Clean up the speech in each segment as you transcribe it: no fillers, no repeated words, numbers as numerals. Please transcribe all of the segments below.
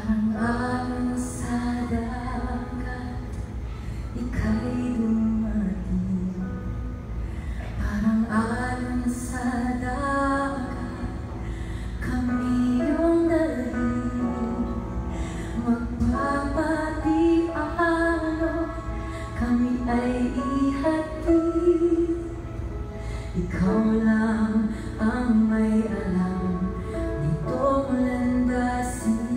Parang alon sa dagat, ika'y dumating. Parang alon sa dagat, kami iyong dalhin. Magpapatialo, kami ay ihatid. Ikaw lang ang may alam nitong landasin.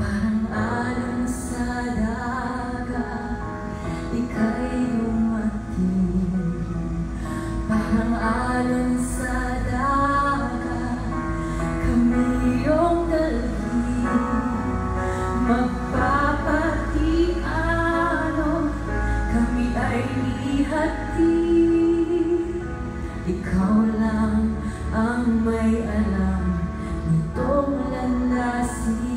Parang alon sa dagat, ika'y dumating. Parang alon sa dagat, kami iyong dalhin. Magpapatialo, kami ay ihatid. Ikaw lang ang may alam nitong landasin.